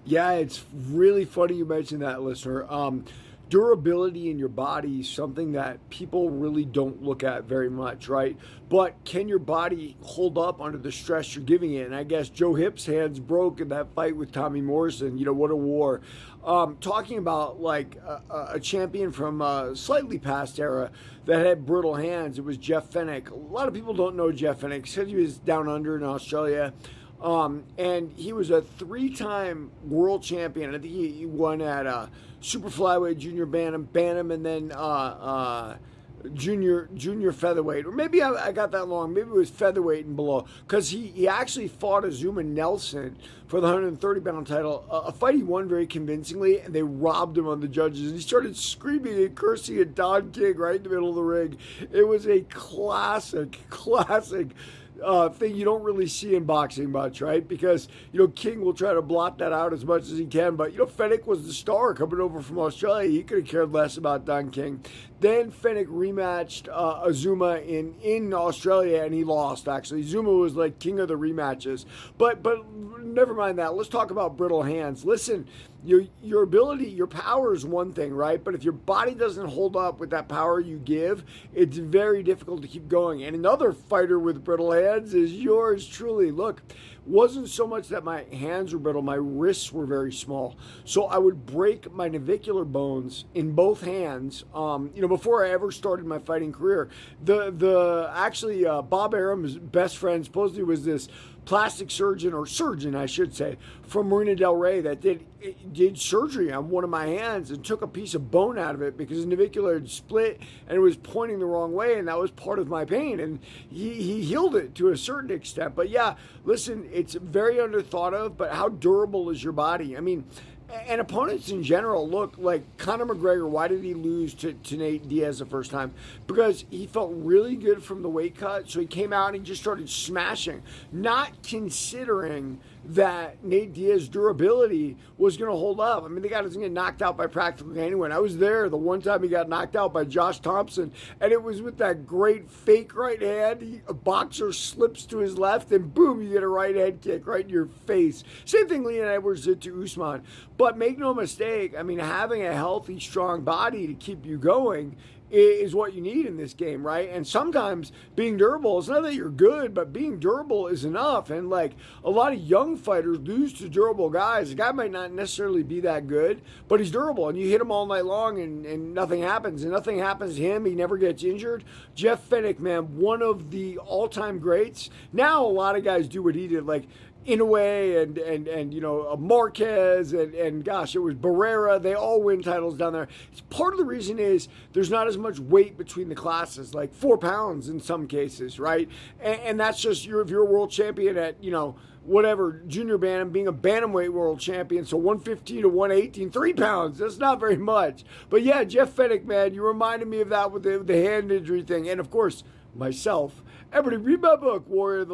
Yeah, it's really funny you mentioned that, listener. Durability in your body is something that people really don't look at very much, right? But can your body hold up under the stress you're giving it? And I guess Joe Hip's hands broke in that fight with Tommy Morrison. What a war. Talking about like a champion from a slightly past era that had brittle hands, it was Jeff Fenech. A lot of people don't know Jeff Fenech. Said he was down under in Australia. And he was a three-time world champion. I think he won at super flyweight, junior bantam, and then junior featherweight. Or maybe I got that wrong. Maybe it was featherweight and below. Because he actually fought Azuma Nelson for the 130-pound title. A fight he won very convincingly, and they robbed him on the judges. And he started screaming and cursing at Don King right in the middle of the ring. It was a classic thing you don't really see in boxing much, right? Because, King will try to blot that out as much as he can. But, Fenech was the star coming over from Australia. He could have cared less about Don King. Then Fenech rematched Azuma in Australia, and he lost, actually. Zuma was like king of the rematches. But never mind that. Let's talk about brittle hands. Listen, your ability, your power is one thing, right? But if your body doesn't hold up with that power you give, it's very difficult to keep going. And another fighter with brittle hands is yours truly. Look, wasn't so much that my hands were brittle, my wrists were very small. So I would break my navicular bones in both hands. Before I ever started my fighting career, actually Bob Arum's best friend supposedly was this plastic surgeon, or surgeon I should say, from Marina Del Rey that did surgery on one of my hands and took a piece of bone out of it because the navicular had split and it was pointing the wrong way, and that was part of my pain, and he healed it to a certain extent. But yeah, listen, it's very underthought of, but how durable is your body? I mean, and opponents in general, look, like Conor McGregor, why did he lose to Nate Diaz the first time? Because he felt really good from the weight cut, so he came out and he just started smashing, not considering that Nate Diaz's durability was going to hold up. I mean, the guy doesn't get knocked out by practically anyone. I was there the one time he got knocked out by Josh Thompson, and it was with that great fake right hand. A boxer slips to his left, and boom, you get a right head kick right in your face. Same thing Leon Edwards did to Usman. But make no mistake, I mean, having a healthy, strong body to keep you going is what you need in this game, right? And sometimes being durable, it's not that you're good, but being durable is enough. And like a lot of young fighters lose to durable guys. The guy might not necessarily be that good, but he's durable, and you hit him all night long and nothing happens. And nothing happens to him. He never gets injured. Jeff Fenech, man, one of the all-time greats. Now a lot of guys do what he did, like Inoue and Marquez and gosh, it was Barrera. They all win titles down there. It's part of the reason is there's not as much weight between the classes, like 4 pounds in some cases, right? And that's just if you're a world champion at whatever junior bantam, being a bantamweight world champion, so 115 to 118, 3 pounds. That's not very much. But yeah, Jeff Fenech, man, you reminded me of that with the hand injury thing, and of course myself. Everybody read my book, Warrior of the